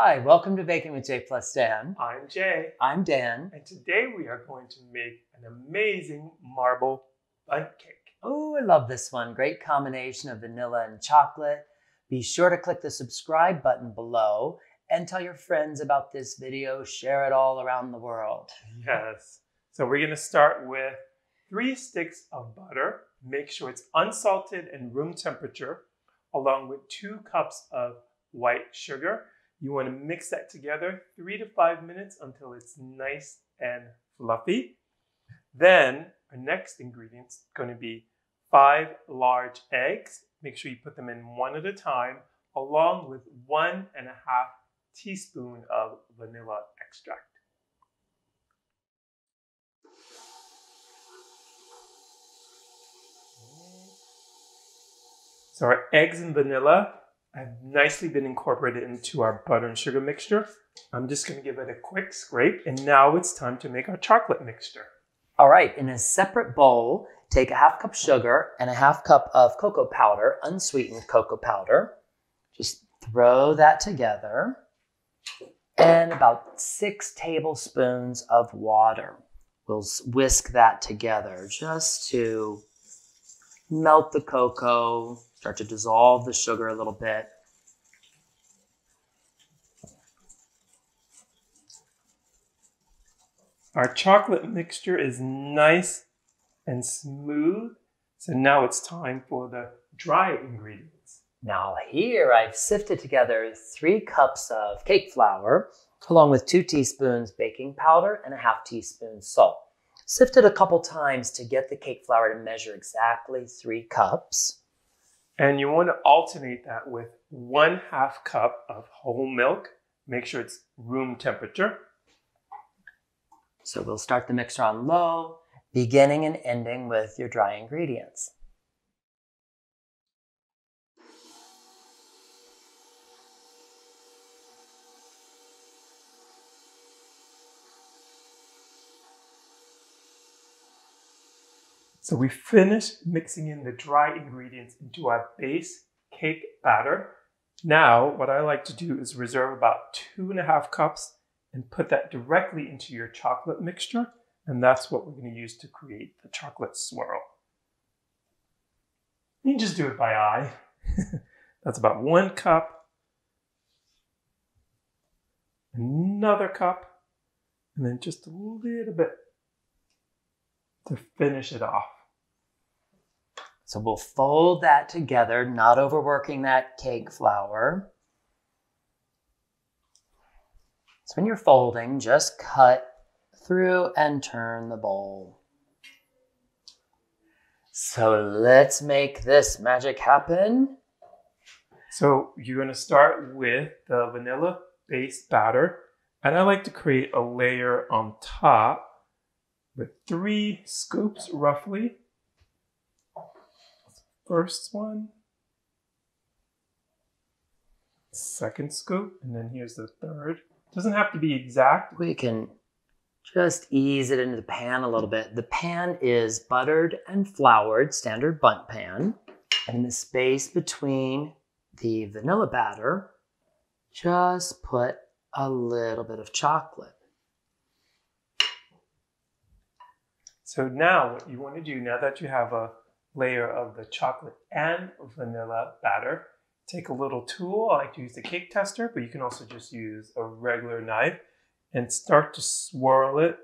Hi, welcome to Baking with J plus Dan. I'm Jay. I'm Dan. And today we are going to make an amazing marble bundt cake. Oh, I love this one. Great combination of vanilla and chocolate. Be sure to click the subscribe button below and tell your friends about this video. Share it all around the world. Yes. So we're going to start with 3 sticks of butter. Make sure it's unsalted and room temperature, along with 2 cups of white sugar. You want to mix that together 3 to 5 minutes until it's nice and fluffy. Then our next ingredient is going to be 5 large eggs. Make sure you put them in one at a time, along with 1.5 teaspoons of vanilla extract. So our eggs and vanilla have nicely been incorporated into our butter and sugar mixture. I'm just going to give it a quick scrape, and now it's time to make our chocolate mixture. All right, in a separate bowl, take a 1/2 cup sugar and a 1/2 cup of cocoa powder, unsweetened cocoa powder. Just throw that together. And about 6 tablespoons of water. We'll whisk that together just to melt the cocoa, start to dissolve the sugar a little bit. Our chocolate mixture is nice and smooth. So now it's time for the dry ingredients. Now here I've sifted together 3 cups of cake flour, along with 2 teaspoons baking powder and a 1/2 teaspoon salt. Sift it a couple times to get the cake flour to measure exactly 3 cups. And you want to alternate that with 1/2 cup of whole milk. Make sure it's room temperature. So we'll start the mixer on low, beginning and ending with your dry ingredients. So we finished mixing in the dry ingredients into our base cake batter. Now, what I like to do is reserve about 2.5 cups and put that directly into your chocolate mixture. And that's what we're going to use to create the chocolate swirl. You can just do it by eye. That's about 1 cup, another cup, and then just a little bit to finish it off. So we'll fold that together, not overworking that cake flour. So when you're folding, just cut through and turn the bowl. So let's make this magic happen. So you're going to start with the vanilla-based batter. And I like to create a layer on top with 3 scoops roughly. First one, second scoop, and then here's the third. Doesn't have to be exact. We can just ease it into the pan a little bit. The pan is buttered and floured, standard Bundt pan. And in the space between the vanilla batter, just put a little bit of chocolate. So now what you want to do, now that you have a layer of the chocolate and vanilla batter, take a little tool. I like to use the cake tester, but you can also just use a regular knife and start to swirl it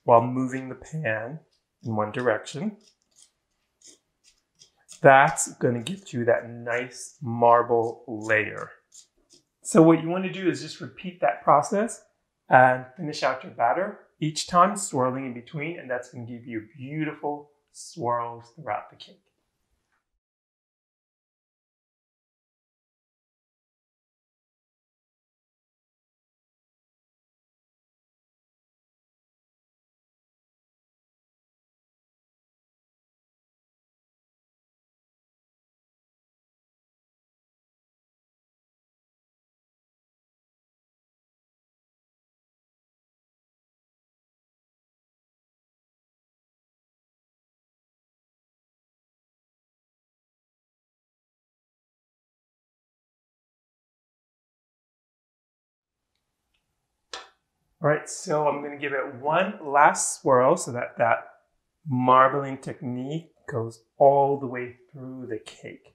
while moving the pan in one direction. That's going to get you that nice marble layer. So what you want to do is just repeat that process and finish out your batter, each time swirling in between, and that's going to give you beautiful swirls throughout the cake. All right, so I'm going to give it one last swirl so that that marbling technique goes all the way through the cake.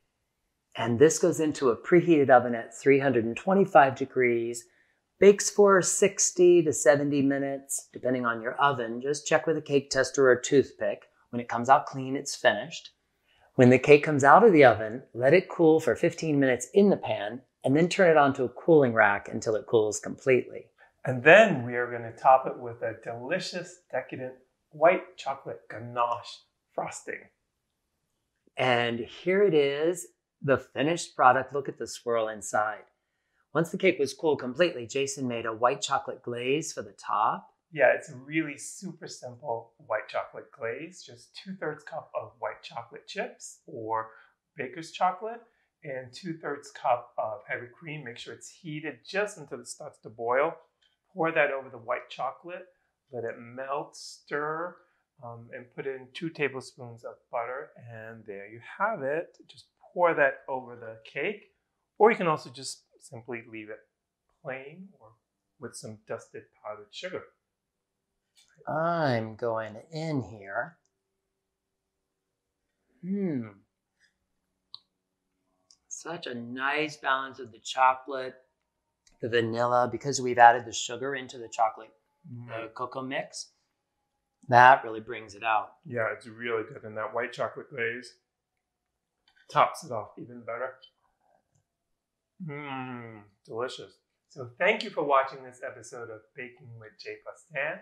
And this goes into a preheated oven at 325 degrees, bakes for 60 to 70 minutes, depending on your oven. Just check with a cake tester or a toothpick. When it comes out clean, it's finished. When the cake comes out of the oven, let it cool for 15 minutes in the pan, and then turn it onto a cooling rack until it cools completely. And then we are going to top it with a delicious, decadent white chocolate ganache frosting. And here it is, the finished product. Look at the swirl inside. Once the cake was cooled completely, Jason made a white chocolate glaze for the top. Yeah, it's really super simple white chocolate glaze. Just 2/3 cup of white chocolate chips or baker's chocolate and 2/3 cup of heavy cream. Make sure it's heated just until it starts to boil. Pour that over the white chocolate. Let it melt, stir, and put in 2 tablespoons of butter. And there you have it. Just pour that over the cake. Or you can also just simply leave it plain or with some dusted powdered sugar. I'm going in here. Such a nice balance of the chocolate, the vanilla, because we've added the sugar into the chocolate, the cocoa mix. That really brings it out. Yeah, it's really good. And that white chocolate glaze tops it off even better. Delicious. So thank you for watching this episode of Baking with J plus Tan.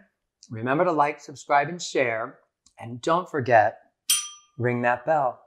Remember to like, subscribe, and share. And don't forget, ring that bell.